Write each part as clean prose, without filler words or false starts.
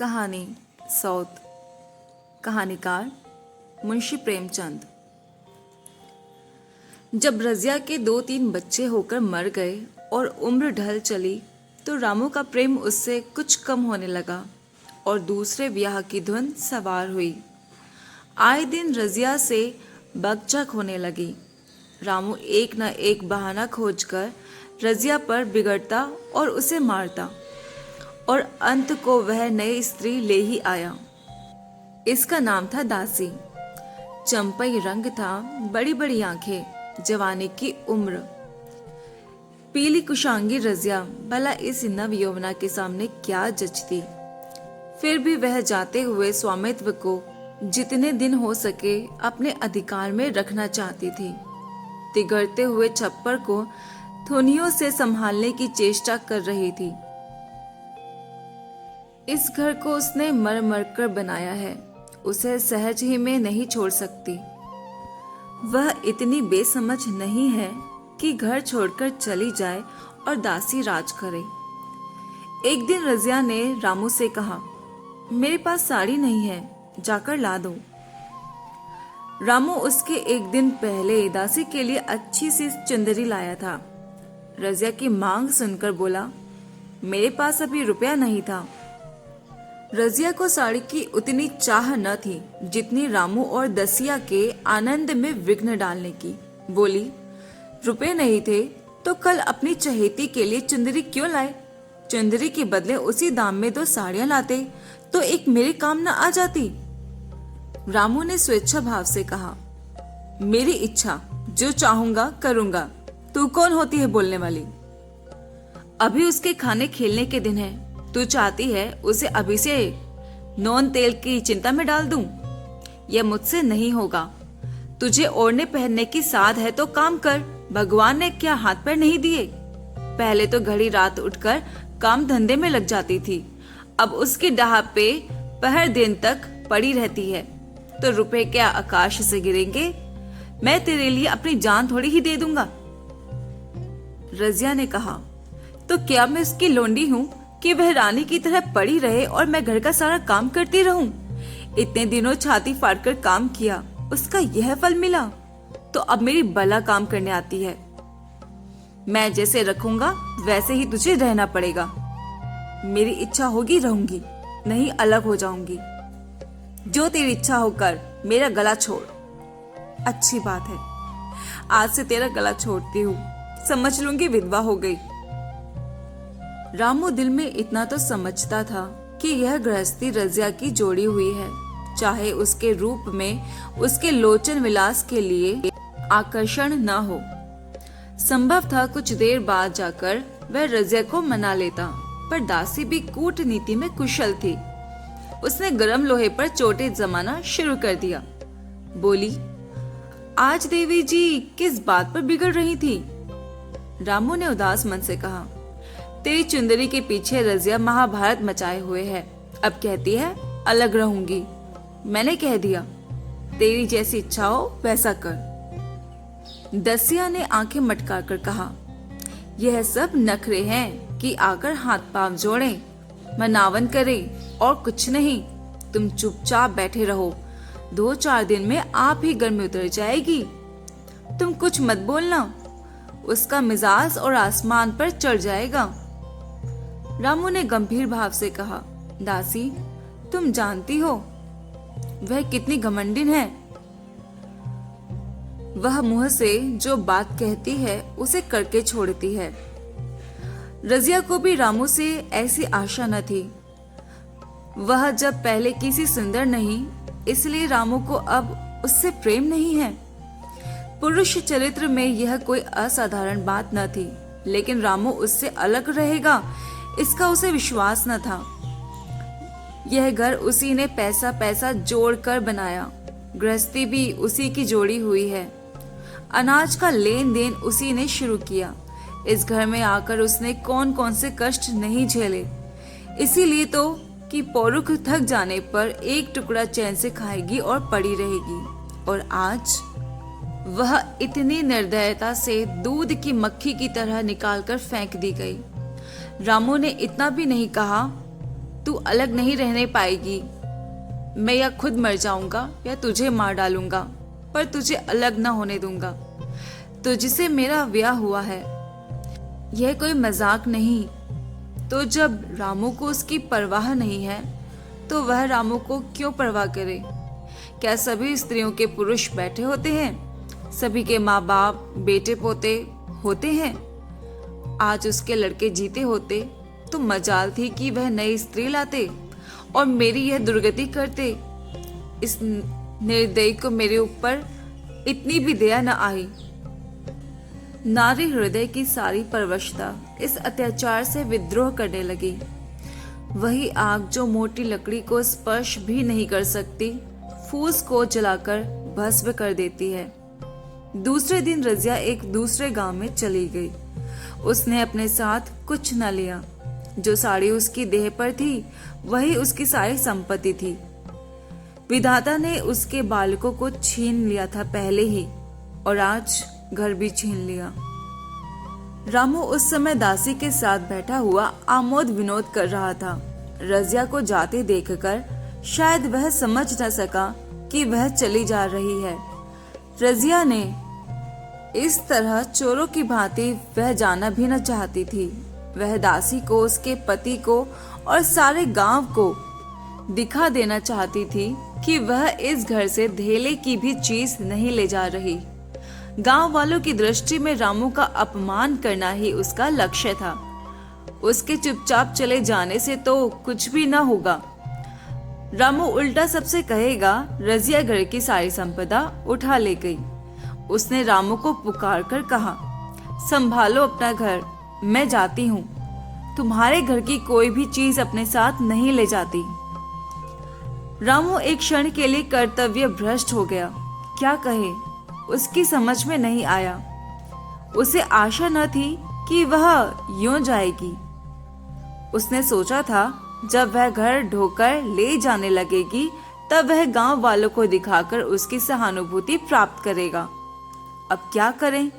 कहानी सौत। कहानीकार मुंशी प्रेमचंद। जब रजिया के 2-3 बच्चे होकर मर गए और उम्र ढल चली तो रामू का प्रेम उससे कुछ कम होने लगा और दूसरे ब्याह की धुन सवार हुई। आए दिन रजिया से बकझक होने लगी। रामू एक न एक बहाना खोजकर रजिया पर बिगड़ता और उसे मारता और अंत को वह नई स्त्री ले ही आया। इसका नाम था दासी। चंपई रंग था, बड़ी बड़ी आंखें, जवानी की उम्र। पीली कुशांगी रजिया भला इस नव यौवना के सामने क्या जचती। फिर भी वह जाते हुए स्वामित्व को जितने दिन हो सके अपने अधिकार में रखना चाहती थी। तिगड़ते हुए छप्पर को थुनियों से संभालने की चेष्टा कर रही थी। इस घर को उसने मर मर कर बनाया है, उसे सहज ही में नहीं छोड़ सकती। वह इतनी बेसमझ नहीं है कि घर छोड़कर चली जाए और दासी राज करे। एक दिन रजिया ने रामू से कहा, मेरे पास साड़ी नहीं है, जाकर ला दो। रामू उसके एक दिन पहले दासी के लिए अच्छी सी चुंदरी लाया था। रजिया की मांग सुनकर बोला, मेरे पास अभी रुपया नहीं था। रजिया को साड़ी की उतनी चाह न थी जितनी रामू और दसिया के आनंद में विघ्न डालने की। बोली, रुपए नहीं थे तो कल अपनी चहेती के लिए चुंदरी क्यों लाए? चुंदरी के बदले उसी दाम में 2 साड़ियां लाते तो एक मेरे काम न आ जाती। रामू ने स्वेच्छा भाव से कहा, मेरी इच्छा, जो चाहूंगा करूंगा, तू कौन होती है बोलने वाली? अभी उसके खाने खेलने के दिन है, तू चाहती है उसे अभी से नॉन तेल की चिंता में डाल दूं? यह मुझसे नहीं होगा। तुझे ओढ़ने पहनने की साध है तो काम कर, भगवान ने क्या हाथ पैर नहीं दिए? पहले तो घड़ी रात उठकर काम धंधे में लग जाती थी, अब उसकी डाह पे पहर दिन तक पड़ी रहती है, तो रुपए क्या आकाश से गिरेंगे? मैं तेरे लिए अपनी जान थोड़ी ही दे दूंगा। रजिया ने कहा, तो क्या मैं उसकी लोंडी हूँ कि वह रानी की तरह पड़ी रहे और मैं घर का सारा काम करती रहूं? इतने दिनों छाती फाड़कर काम किया, उसका यह फल मिला, तो अब मेरी बला काम करने आती है। मैं जैसे रखूंगा वैसे ही तुझे रहना पड़ेगा। मेरी इच्छा होगी रहूंगी, नहीं अलग हो जाऊंगी। जो तेरी इच्छा हो कर, मेरा गला छोड़। अच्छी बात है, आज से तेरा गला छोड़ती हूँ, समझ लूंगी विधवा हो गई। रामू दिल में इतना तो समझता था कि यह गृहस्थी रजिया की जोड़ी हुई है, चाहे उसके रूप में उसके लोचन विलास के लिए आकर्षण न हो। संभव था कुछ देर बाद जाकर वह रजिया को मना लेता, पर दासी भी कूटनीति में कुशल थी। उसने गरम लोहे पर चोटे जमाना शुरू कर दिया। बोली, आज देवी जी किस बात पर बिगड़ रही थी? रामू ने उदास मन से कहा, तेरी चुंदरी के पीछे रजिया महाभारत मचाए हुए है, अब कहती है अलग रहूंगी। मैंने कह दिया, तेरी जैसी इच्छा हो वैसा कर। दसिया ने आंखें मटका कर कहा, यह सब नखरे हैं कि आकर हाथ पांव जोड़ें, मनावन करें और कुछ नहीं। तुम चुपचाप बैठे रहो, 2-4 दिन में आप ही गर्मी उतर जाएगी। तुम कुछ मत बोलना, उसका मिजाज और आसमान पर चढ़ जाएगा। रामू ने गंभीर भाव से कहा, दासी, तुम जानती हो वह कितनी घमंडिन है। वह मुंह से जो बात कहती है उसे करके छोड़ती है। रजिया को भी रामू से ऐसी आशा न थी। वह जब पहले किसी सुंदर नहीं, इसलिए रामू को अब उससे प्रेम नहीं है। पुरुष चरित्र में यह कोई असाधारण बात न थी, लेकिन रामू उससे अलग रहेगा इसका उसे विश्वास न था। यह घर उसी ने पैसा पैसा जोड़कर बनाया, गृहस्थी भी उसी की जोड़ी हुई है, अनाज का लेन देन उसी ने शुरू किया। इस घर में आकर उसने कौन कौन से कष्ट नहीं झेले, इसीलिए तो कि पौरुख थक जाने पर एक टुकड़ा चैन से खाएगी और पड़ी रहेगी। और आज वह इतनी निर्दयता से दूध की मक्खी की तरह निकालकर फेंक दी गई। रामू ने इतना भी नहीं कहा, तू अलग नहीं रहने पाएगी। मैं या खुद मर जाऊंगा या तुझे मार डालूंगा, पर तुझे अलग ना होने दूंगा। तुझसे मेरा ब्याह हुआ है, यह कोई मजाक नहीं। तो जब रामू को उसकी परवाह नहीं है तो वह रामू को क्यों परवाह करे? क्या सभी स्त्रियों के पुरुष बैठे होते हैं? सभी के माँ बाप बेटे पोते होते हैं? आज उसके लड़के जीते होते तो मजाल थी कि वह नई स्त्री लाते और मेरी यह दुर्गति करते। इस निर्दयी को मेरे ऊपर इतनी भी दया न आई। नारी हृदय की सारी परवशता इस अत्याचार से विद्रोह करने लगी। वही आग जो मोटी लकड़ी को स्पर्श भी नहीं कर सकती, फूस को जलाकर भस्म कर देती है। दूसरे दिन रजिया एक दूसरे गांव में चली गई। उसने अपने साथ कुछ न लिया। जो साड़ी उसकी देह पर थी वही उसकी सारी संपत्ति थी। विधाता ने उसके बालकों को छीन लिया था पहले ही, और आज घर भी छीन लिया। रामू उस समय दासी के साथ बैठा हुआ आमोद विनोद कर रहा था। रजिया को जाते देखकर शायद वह समझ न सका कि वह चली जा रही है। रजिया ने इस तरह चोरों की भांति वह जाना भी न चाहती थी। वह दासी को, उसके पति को और सारे गांव को दिखा देना चाहती थी कि वह इस घर से धेले की भी चीज नहीं ले जा रही। गांव वालों की दृष्टि में रामू का अपमान करना ही उसका लक्ष्य था। उसके चुपचाप चले जाने से तो कुछ भी न होगा। रामू उल्टा सबसे कहेगा, रजिया घर की सारी संपदा उठा ले गई। उसने रामू को पुकार कर कहा, संभालो अपना घर, मैं जाती हूँ। तुम्हारे घर की कोई भी चीज अपने साथ नहीं ले जाती। रामू एक क्षण के लिए कर्तव्य भ्रष्ट हो गया। क्या कहे, उसकी समझ में नहीं आया। उसे आशा न थी कि वह यूं जाएगी। उसने सोचा था जब वह घर ढोकर ले जाने लगेगी तब वह गांव वालों को दिखाकर उसकी सहानुभूति प्राप्त करेगा। अब क्या करें?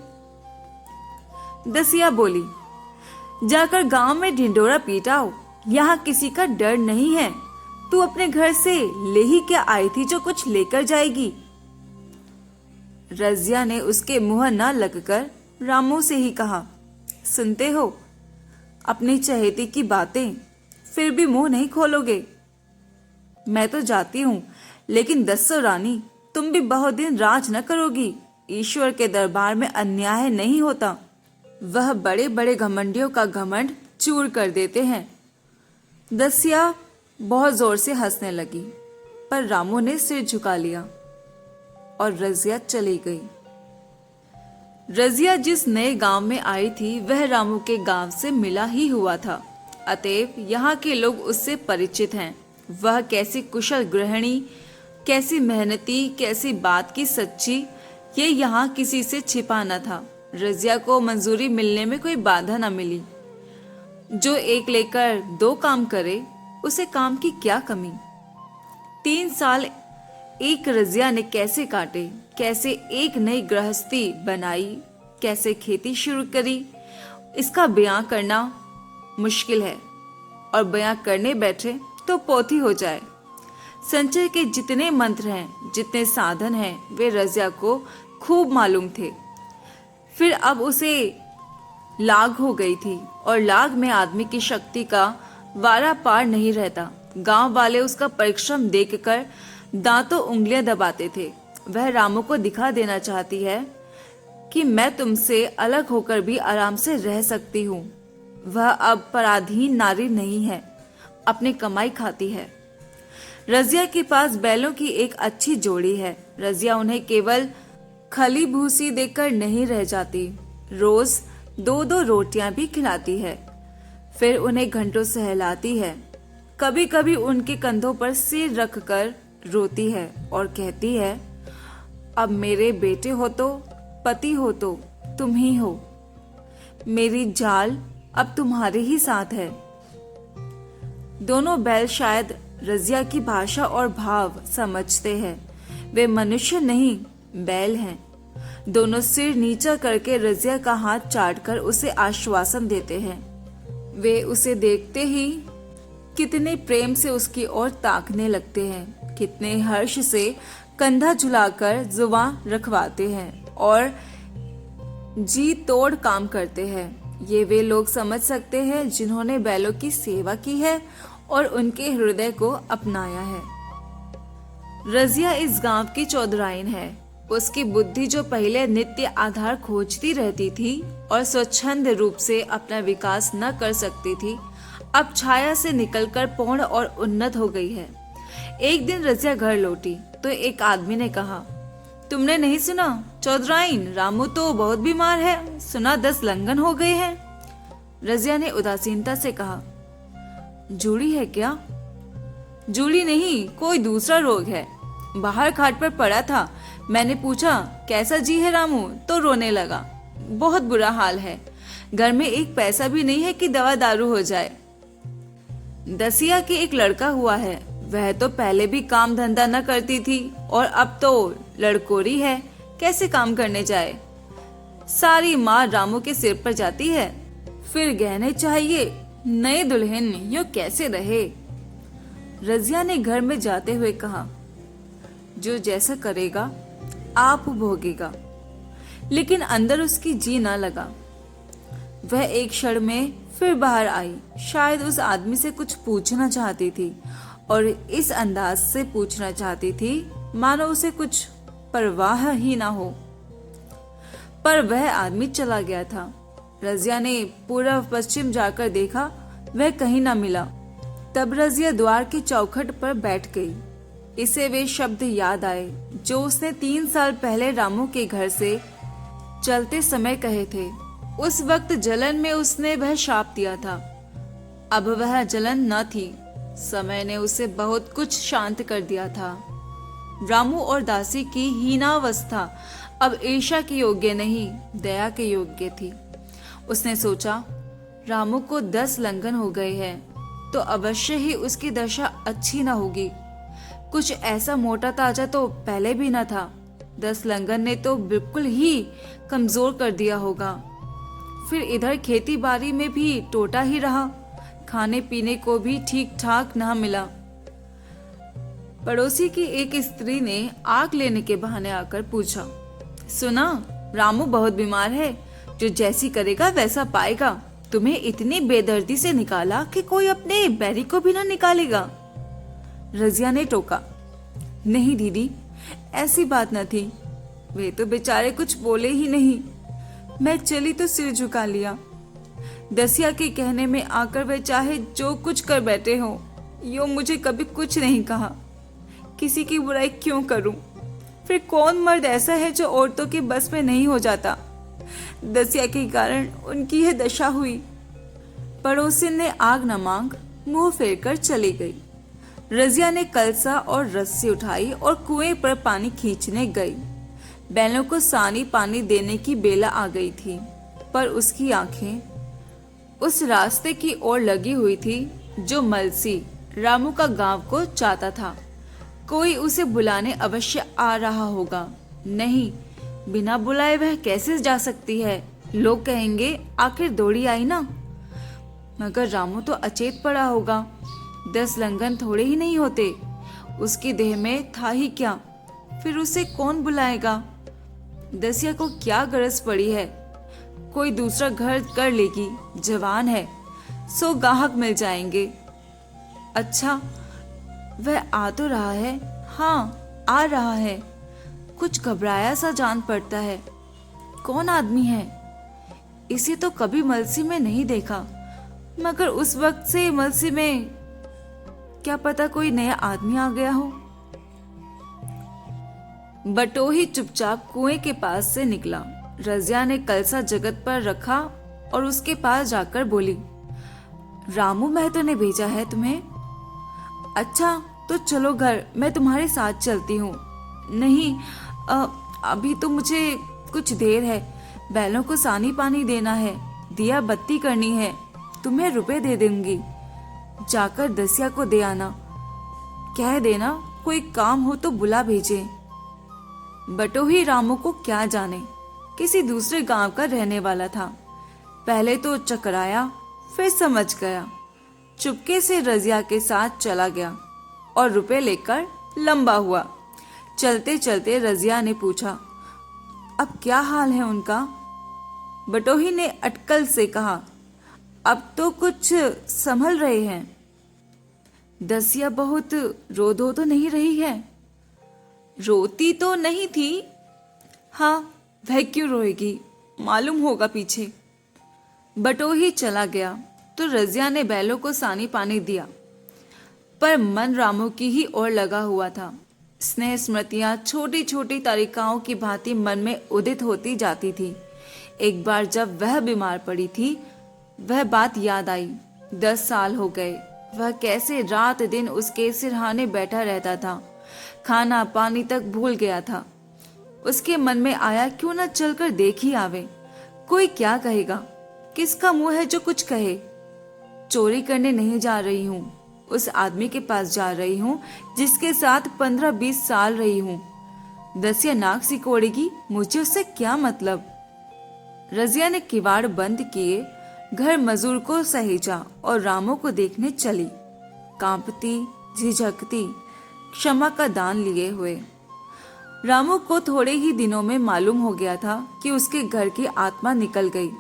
दसिया बोली, जाकर गांव में ढिंडोरा पीटाओ, यहाँ किसी का डर नहीं है। तू अपने घर से ले ही क्या आई थी जो कुछ लेकर जाएगी? रजिया ने उसके मुंह न लगकर रामू से ही कहा, सुनते हो अपनी चहेती की बातें, फिर भी मुंह नहीं खोलोगे। मैं तो जाती हूँ, लेकिन दस्सो रानी, तुम भी बहुत दिन राज न करोगी। ईश्वर के दरबार में अन्याय नहीं होता। वह बड़े बड़े घमंडियों का घमंड चूर कर देते हैं। दसिया बहुत जोर से हंसने लगी, पर रामू ने सिर झुका लिया और रजिया चली गई। रजिया जिस नए गांव में आई थी वह रामू के गांव से मिला ही हुआ था, अतएव यहाँ के लोग उससे परिचित हैं। वह कैसी कुशल गृहिणी, कैसी मेहनती, कैसी बात की सच्ची, ये यहाँ किसी से छिपा न था। रजिया को मंजूरी मिलने में कोई बाधा न मिली। जो एक लेकर दो काम करे, उसे काम की क्या कमी। 3 साल एक रजिया ने कैसे काटे, कैसे एक नई गृहस्थी बनाई, कैसे खेती शुरू करी, इसका बयां करना मुश्किल है, और बयां करने बैठे तो पोथी हो जाए। संचय के जितने मंत्र हैं, जितने साधन हैं, वे रजिया को खूब मालूम थे। फिर अब उसे लाग हो गई थी, और लाग में आदमी की शक्ति का वारा पार नहीं रहता। गांव वाले उसका परिश्रम देखकर दांतों उंगलियां दबाते थे। वह रामू को दिखा देना चाहती है कि मैं तुमसे अलग होकर भी आराम से रह सकती हूँ। वह अब पराधीन नारी नहीं है, अपनी कमाई खाती है। रजिया के पास बैलों की एक अच्छी जोड़ी है। रजिया उन्हें केवल खली भूसी देकर नहीं रह जाती, रोज 2-2 रोटियां भी खिलाती है। फिर उन्हें घंटों सहलाती है। कभी कभी उनके कंधों पर सिर रखकर रोती है और कहती है, अब मेरे बेटे हो तो, पति हो तो तुम ही हो। मेरी जाल अब तुम्हारे ही साथ है। दोनों बैल शायद रजिया की भाषा और भाव समझते हैं। वे मनुष्य नहीं, बैल हैं। दोनों सिर नीचा करके रजिया का हाथ चाटकर उसे आश्वासन देते हैं। वे उसे देखते ही कितने प्रेम से उसकी ओर ताकने लगते हैं, कितने हर्ष से कंधा झुलाकर जुबान रखवाते हैं और जी तोड़ काम करते हैं। ये वे लोग समझ सकते हैं जिन्होंने बैलों की सेवा की है और उनके हृदय को अपनाया है। रजिया इस गांव की चौधराइन है। उसकी बुद्धि जो पहले नित्य आधार खोजती रहती थी और स्वच्छंद रूप से अपना विकास न कर सकती थी, अब छाया से निकलकर पूर्ण और उन्नत हो गई है। एक दिन रजिया घर लौटी तो एक आदमी ने कहा, तुमने नहीं सुना चौधराइन, रामू तो बहुत बीमार है, सुना 10 लंघन हो गए हैं। रजिया ने उदासीनता से कहा, जूड़ी है क्या? जूड़ी नहीं, कोई दूसरा रोग है। बाहर खाट पर पड़ा था, मैंने पूछा कैसा जी है रामू, तो रोने लगा। बहुत बुरा हाल है, घर में एक पैसा भी नहीं है कि दवा दारू हो जाए। दसिया के एक लड़का हुआ है, वह तो पहले भी काम धंधा न करती थी और अब तो लड़कोरी है, कैसे काम करने जाए। सारी मार रामू के सिर पर जाती है, फिर गहने चाहिए, नए दुल्हन यो कैसे रहे। रजिया ने घर में जाते हुए कहा, जो जैसा करेगा आप भोगेगा। लेकिन अंदर उसकी जी ना लगा। वह एक क्षण में फिर बाहर आई। शायद उस आदमी से कुछ पूछना चाहती थी और इस अंदाज से पूछना चाहती थी मानो उसे कुछ परवाह ही ना हो। पर वह आदमी चला गया था। रजिया ने पूर्व पश्चिम जाकर देखा, वह कहीं ना मिला। तब रजिया द्वार की चौखट पर बैठ गई। इसे वे शब्द याद आए जो उसने 3 साल पहले रामू के घर से चलते समय कहे थे। उस वक्त जलन में उसने वह शाप दिया था। अब वह जलन न थी, समय ने उसे बहुत कुछ शांत कर दिया था। रामू और दासी की हीनावस्था अब ईर्ष्या के योग्य नहीं, दया के योग्य थी। उसने सोचा, रामू को 10 लंघन हो गए हैं तो अवश्य ही उसकी दशा अच्छी न होगी। कुछ ऐसा मोटा ताजा तो पहले भी न था। 10 लंघन ने तो बिल्कुल ही कमजोर कर दिया होगा। फिर इधर खेती बाड़ी में भी टोटा ही रहा, खाने पीने को भी ठीक ठाक ना मिला। पड़ोसी की एक स्त्री ने आग लेने के बहाने आकर पूछा, सुना रामू बहुत बीमार है, जो जैसी करेगा वैसा पाएगा। तुम्हें इतनी बेदर्दी से निकाला कि कोई अपने बैरी को भी ना निकालेगा। रजिया ने टोका, नहीं दीदी, ऐसी बात न थी। वे तो बेचारे कुछ बोले ही नहीं। मैं चली तो सिर झुका लिया। दसिया के कहने में आकर वे चाहे जो कुछ कर बैठे हो, यो मुझे कभी कुछ नहीं कहा। किसी की बुराई क्यों करूं? फिर कौन मर्द ऐसा है जो औरतों के बस में नहीं हो जाता? दसिया के कारण उनकी यह दशा हुई। पड़ोसिन ने आग न मांग मुंह फेर कर चली गई। रजिया ने कलसा और रस्सी उठाई और कुएं पर पानी खींचने गई। बैलों को सानी पानी देने की बेला आ गई थी, पर उसकी आंखें उस रास्ते की ओर लगी हुई थी जो मलसी रामू का गांव को चाहता था। कोई उसे बुलाने अवश्य आ रहा होगा। नहीं, बिना बुलाए वह कैसे जा सकती है? लोग कहेंगे आखिर दौड़ी आई ना। मगर रामू तो अचेत पड़ा होगा। 10 लंघन थोड़े ही नहीं होते। उसकी देह में था ही क्या? फिर उसे कौन बुलाएगा? दसिया को क्या गरज पड़ी है? कोई दूसरा घर कर लेगी, जवान है, 100 गाहक मिल जाएंगे। अच्छा, वह आ तो रहा है। हाँ, आ रहा है। कुछ घबराया सा जान पड़ता है। कौन आदमी है? इसे तो कभी मलसी में नहीं देखा, मगर उस वक्त से मलसी में क्या पता कोई नया आदमी आ गया हो। बटोही चुपचाप कुएं के पास से निकला। रजिया ने कलसा जगत पर रखा और उसके पास जाकर बोली, रामू महतो ने भेजा है तुम्हें? अच्छा, तो चलो घर, मैं तुम्हारे साथ चलती हूँ। नहीं, अभी तो मुझे कुछ देर है। बैलों को सानी पानी देना है, दिया बत्ती करनी है। तुम्हें रुपए दे दूंगी, जाकर दसिया को दे आना। कह देना कोई काम हो तो बुला भेजे। बटोही रामू को क्या जाने, किसी दूसरे गांव का रहने वाला था। पहले तो चकराया, फिर समझ गया। चुपके से रजिया के साथ चला गया और रुपए लेकर लंबा हुआ। चलते चलते रजिया ने पूछा, अब क्या हाल है उनका? बटोही ने अटकल से कहा, अब तो कुछ संभल रहे हैं। दसिया बहुत रो धो तो नहीं रही है? रोती तो नहीं थी। हाँ, वह क्यों रोएगी, मालूम होगा पीछे। बटोही चला गया तो रजिया ने बैलों को सानी पानी दिया, पर मन रामू की ही ओर लगा हुआ था। स्नेह स्मृतियां छोटी छोटी तारिकाओं की भांति मन में उदित होती जाती थी। एक बार जब वह बीमार पड़ी थी, वह बात याद आई। 10 साल हो गए, वह कैसे रात दिन उसके सिरहाने बैठा रहता था, खाना पानी तक भूल गया था। उसके मन में आया, क्यों न चलकर देख ही आवे। कोई क्या कहेगा, किसका मुंह है जो कुछ कहे। चोरी करने नहीं जा रही हूँ, उस आदमी के पास जा रही हूँ जिसके साथ 15-20 साल रही हूँ। दसिया नाक सिकोड़ेगी, मुझे उससे क्या मतलब। रजिया ने किवाड़ बंद किए, घर मजूर को सहेजा और रामू को देखने चली, कांपती झिझकती, क्षमा का दान लिए हुए। रामू को थोड़े ही दिनों में मालूम हो गया था कि उसके घर की आत्मा निकल गई,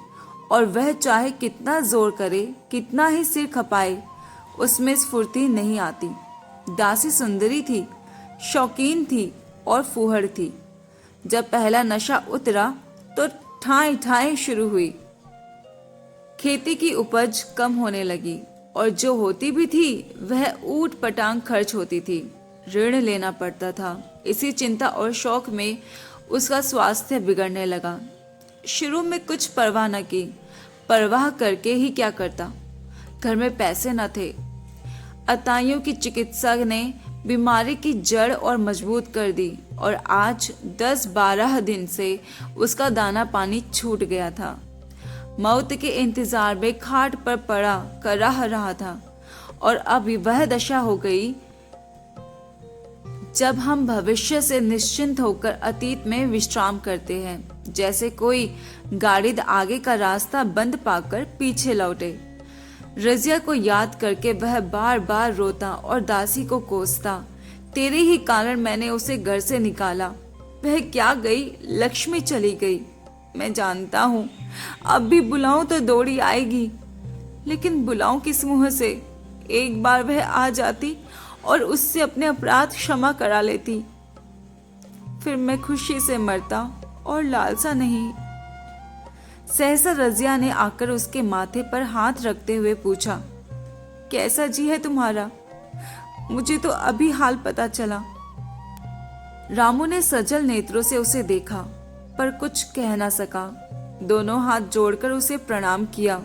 और वह चाहे कितना जोर करे, कितना ही सिर खपाए, उसमें स्फूर्ति नहीं आती। दासी सुंदरी थी, शौकीन थी और फूहड़ थी। जब पहला नशा उतरा तो ठाई ठाई शुरू हुई। खेती की उपज कम होने लगी, और जो होती भी थी वह ऊट पटांग खर्च होती थी। ऋण लेना पड़ता था। इसी चिंता और शौक में उसका स्वास्थ्य बिगड़ने लगा। शुरू में कुछ परवाह न की, परवाह करके ही क्या करता। घर में पैसे न थे। अताइयों की चिकित्सा ने बीमारी की जड़ और मजबूत कर दी, और आज 10-12 दिन से उसका दाना पानी छूट गया था। मौत के इंतजार में खाट पर पड़ा कराह रहा था, और अब वह दशा हो गई जब हम भविष्य से निश्चिंत होकर अतीत में विश्राम करते हैं, जैसे कोई गाड़िद आगे का रास्ता बंद पाकर पीछे लौटे। रजिया को याद करके वह बार बार रोता और दासी को कोसता, तेरे ही कारण मैंने उसे घर से निकाला। वह क्या गई, लक्ष्मी चली गई। मैं जानता हूँ अब भी बुलाऊं तो दौड़ी आएगी, लेकिन बुलाऊं किस मुंह से। एक बार वह आ जाती और उससे अपने अपराध क्षमा करा लेती, फिर मैं खुशी से मरता और लालसा नहीं। सहसा रजिया ने आकर उसके माथे पर हाथ रखते हुए पूछा, कैसा जी है तुम्हारा? मुझे तो अभी हाल पता चला। रामू ने सजल नेत्रों से उसे देखा, पर कुछ कह ना सका। दोनों हाथ जोड़कर उसे प्रणाम किया,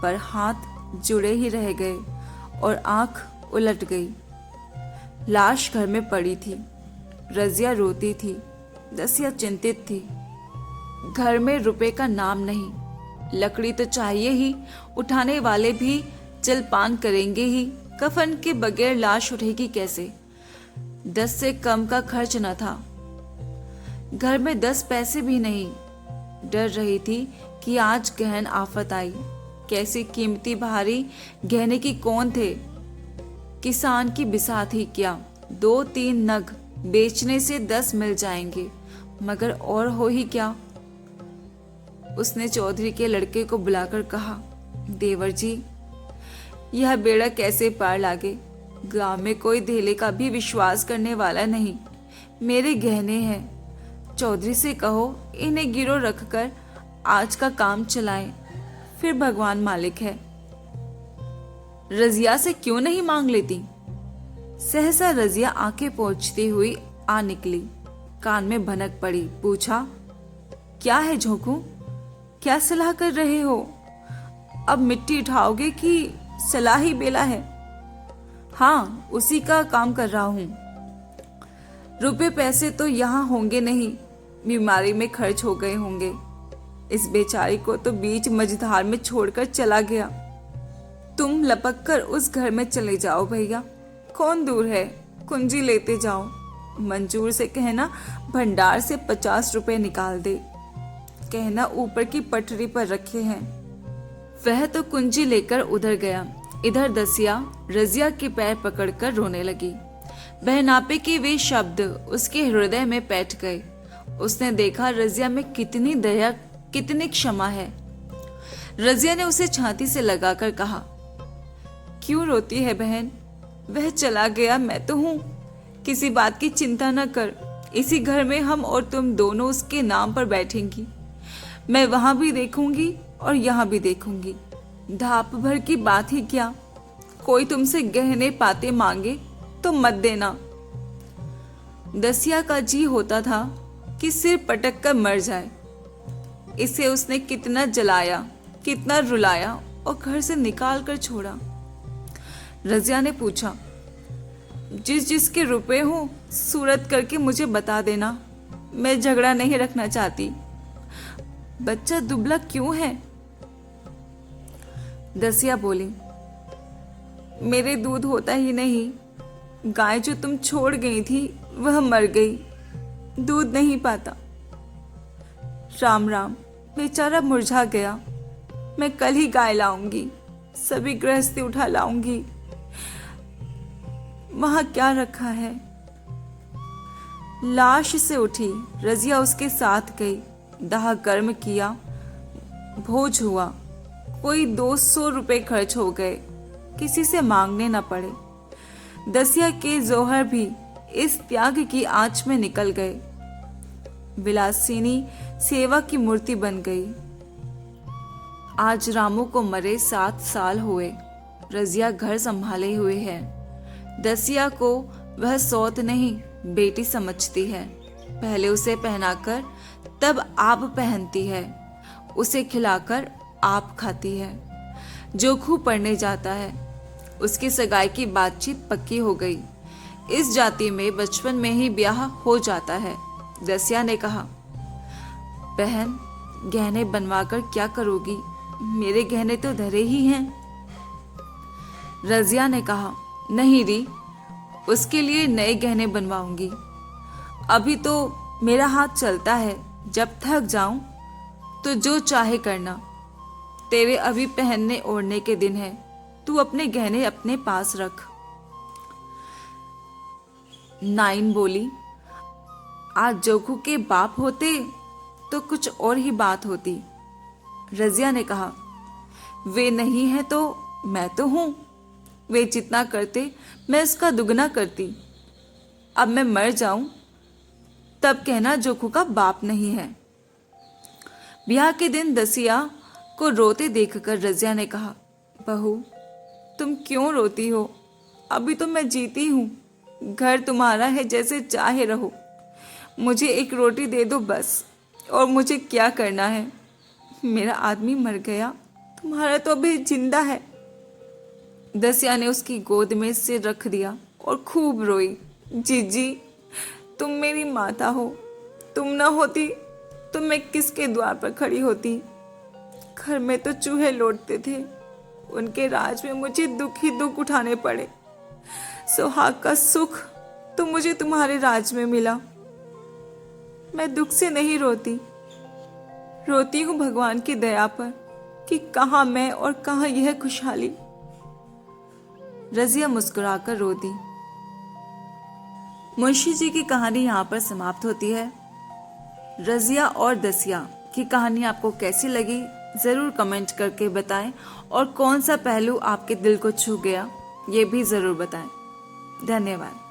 पर हाथ जुड़े ही रह गए और आंख उलट गई। लाश घर में पड़ी थी। रजिया रोती थी, दसिया चिंतित थी। घर में रुपए का नाम नहीं। लकड़ी तो चाहिए ही, उठाने वाले भी जलपान करेंगे ही। कफन के बगैर लाश उठेगी कैसे? 10 से कम का खर्च न था। घर में 10 पैसे भी नहीं। डर रही थी कि आज गहन आफत आई। कैसी कीमती भारी गहने की कौन थे? किसान की बिसात ही क्या, 2-3 नग बेचने से 10 मिल जाएंगे, मगर और हो ही क्या। उसने चौधरी के लड़के को बुलाकर कहा, देवर जी, यह बेड़ा कैसे पार लागे? गांव में कोई धेले का भी विश्वास करने वाला नहीं। मेरे गहने हैं, चौधरी से कहो इन्हें गिरो रखकर आज का काम चलाएं, फिर भगवान मालिक है। रजिया से क्यों नहीं मांग लेती? सहसा रजिया आंखें पोंछती हुई आ निकली। कान में भनक पड़ी। पूछा, क्या है झोंकू? क्या सलाह कर रहे हो? अब मिट्टी उठाओगे कि सलाह ही बेला है? हाँ, उसी का काम कर रहा हूं। रुपए पैसे तो यहाँ होंगे नहीं, बीमारी में खर्च हो गए होंगे। इस बेचारी को तो बीच मझधार में छोड़कर चला गया। तुम लपक कर उस घर में चले जाओ भैया, कौन दूर है, कुंजी लेते जाओ। मंजूर से कहना भंडार से 50 रुपए निकाल दे, कहना ऊपर की पटरी पर रखे हैं। वह तो कुंजी लेकर उधर गया। इधर दसिया रजिया के पैर पकड़कर रोने लगी। बहनापे के वे शब्द उसके हृदय में बैठ गए। उसने देखा रजिया में कितनी दया, कितनी क्षमा है। रजिया ने उसे छाती से लगाकर कहा, क्यों रोती है बहन? वह चला गया, मैं तो हूं। किसी बात की चिंता न कर। इसी घर में हम और तुम दोनों उसके नाम पर बैठेंगी। मैं वहां भी देखूंगी और यहाँ भी देखूंगी। धाप भर की बात ही क्या। कोई तुमसे गहने पाते मांगे तो मत देना। दसिया का जी होता था कि सिर पटक कर मर जाए। इसे उसने कितना जलाया, कितना रुलाया और घर से निकाल कर छोड़ा। रजिया ने पूछा, जिसके रुपए हो सूरत करके मुझे बता देना। मैं झगड़ा नहीं रखना चाहती। बच्चा दुबला क्यों है? दसिया बोली, मेरे दूध होता ही नहीं। गाय जो तुम छोड़ गई थी वह मर गई, दूध नहीं पाता। राम राम, बेचारा मुरझा गया। मैं कल ही गाय लाऊंगी, सभी गृहस्थी उठा लाऊंगी। वहां क्या रखा है? लाश से उठी रजिया उसके साथ गई। दाह कर्म किया, भोज हुआ। कोई 200 रुपए खर्च हो गए, किसी से मांगने न पड़े। दसिया के जोहर भी इस त्याग की आंच में निकल गए। विलासिनी सेवा की मूर्ति बन गई। आज रामू को मरे 7 साल हुए। रजिया घर संभाले हुए है। दसिया को वह सौत नहीं बेटी समझती है। पहले उसे पहनाकर तब आप पहनती है, उसे खिलाकर आप खाती है। जोखू पढ़ने जाता है। उसकी सगाई की बातचीत पक्की हो गई। इस जाति में बचपन में ही ब्याह हो जाता है। दसिया ने कहा, बहन गहने बनवाकर क्या करोगी? मेरे गहने तो धरे ही हैं। रजिया ने कहा, नहीं री, उसके लिए नए गहने बनवाऊंगी। अभी तो मेरा हाथ चलता है, जब थक जाऊं तो जो चाहे करना। तेरे अभी पहनने ओढ़ने के दिन है, तू अपने गहने अपने पास रख। नाइन बोली, आज जोखू के बाप होते तो कुछ और ही बात होती। रजिया ने कहा, वे नहीं है तो मैं तो हूं। वे जितना करते मैं इसका दुगना करती। अब मैं मर जाऊं तब कहना जोखू का बाप नहीं है। ब्याह के दिन दसिया को रोते देखकर रजिया ने कहा, बहू तुम क्यों रोती हो? अभी तो मैं जीती हूं। घर तुम्हारा है, जैसे चाहे रहो। मुझे एक रोटी दे दो बस, और मुझे क्या करना है? मेरा आदमी मर गया, तुम्हारा तो अभी जिंदा है। दसिया ने उसकी गोद में सिर रख दिया और खूब रोई। जीजी, तुम मेरी माता हो। तुम ना होती तो मैं किसके द्वार पर खड़ी होती? घर में तो चूहे लौटते थे। उनके राज में मुझे दुख ही दुख उठाने पड़े। सुहाग का सुख तो मुझे तुम्हारे राज में मिला। मैं दुख से नहीं रोती, रोती हूं भगवान की दया पर कि कहां मैं और कहां यह खुशहाली। रजिया मुस्कुराकर रो दी। मुंशी जी की कहानी यहाँ पर समाप्त होती है। रजिया और दसिया की कहानी आपको कैसी लगी ज़रूर कमेंट करके बताएं, और कौन सा पहलू आपके दिल को छू गया ये भी ज़रूर बताएं। धन्यवाद।